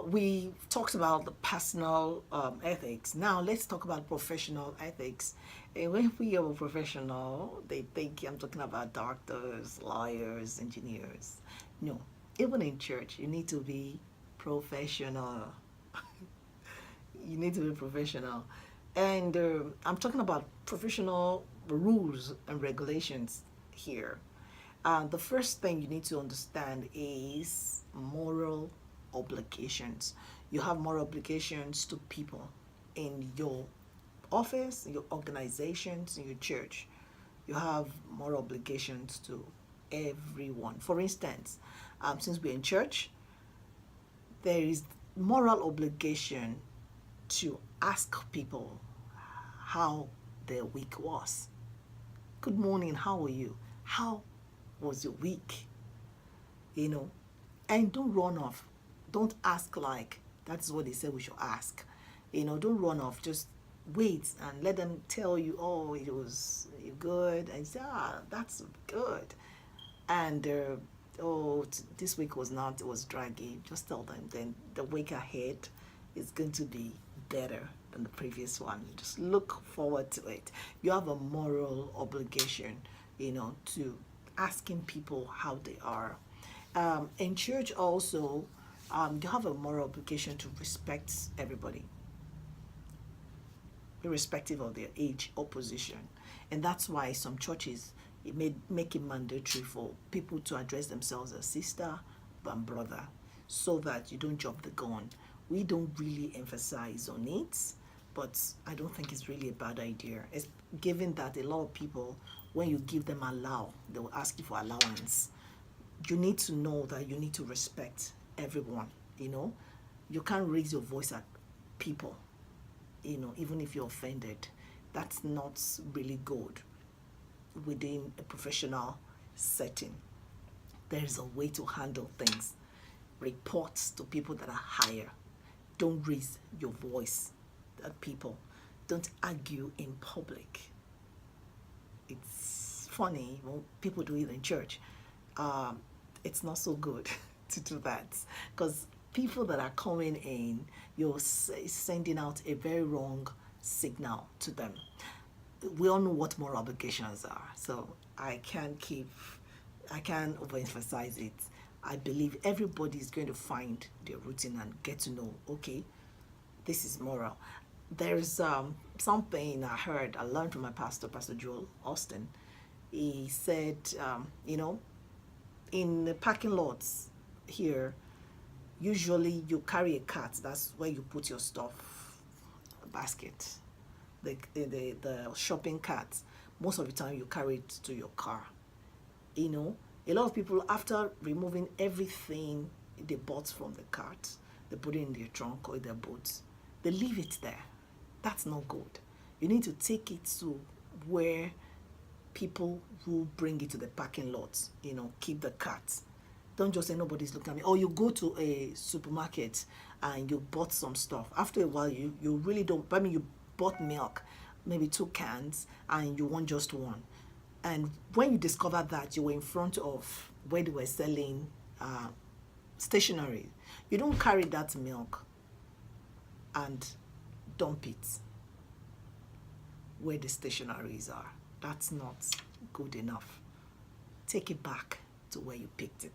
We talked about the personal ethics. Now let's talk about professional ethics. And when we are a professional, they think I'm talking about doctors, lawyers, engineers. No, even in church, you need to be professional. You need to be professional. And I'm talking about professional rules and regulations here. The first thing you need to understand is moral obligations. You have moral obligations to people in your office, in your organizations, in your church. You have moral obligations to everyone. For instance, since we're in church, there is moral obligation to ask people how their week was. Good morning, how are you? How was your week? You know, and don't run off. Don't ask like that's what they said we should ask. Don't run off. Just wait and let them tell you, oh, it was good, and say, that's good. And oh, this week was not, it was draggy. Just tell them. Then the week ahead is going to be better than the previous one. Just look forward to it. You have a moral obligation, to asking people how they are. In church also, you have a moral obligation to respect everybody, irrespective of their age or position. And that's why some churches make it mandatory for people to address themselves as sister and brother, so that you don't jump the gun. We don't really emphasize on it, but I don't think it's really a bad idea. It's given that a lot of people, when you give them they will ask you for allowance. You need to know that you need to respect everyone. You can't raise your voice at people, even if you're offended. That's not really good within a professional setting. There is a way to handle things. Reports to people that are higher. Don't raise your voice at people. Don't argue in public. It's funny when people do it in church. It's not so good to do that, because people that are coming in, you're sending out a very wrong signal to them. We all know what moral obligations are, so I can't overemphasize it. I believe everybody is going to find their routine and get to know, okay, this is moral. There's something I learned from my pastor, Pastor Joel Austin. He said, in the parking lots here, usually you carry a cart. That's where you put your stuff basket, the shopping cart. Most of the time you carry it to your car. A lot of people, after removing everything they bought from the cart, they put it in their trunk or their boat. They leave it there. That's not good. You need to take it to where people who bring it to the parking lot, keep the cart. Don't just say nobody's looking at me. Or you go to a supermarket and you bought some stuff. After a while, you really don't, you bought milk, maybe 2 cans, and you want just one. And when you discover that you were in front of where they were selling stationery, you don't carry that milk and dump it where the stationaries are. That's not good enough. Take it back to where you picked it.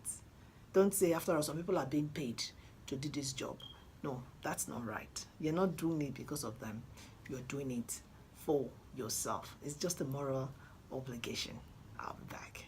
Don't say, after all, some people are being paid to do this job. No, that's not right. You're not doing it because of them. You're doing it for yourself. It's just a moral obligation. I'll be back.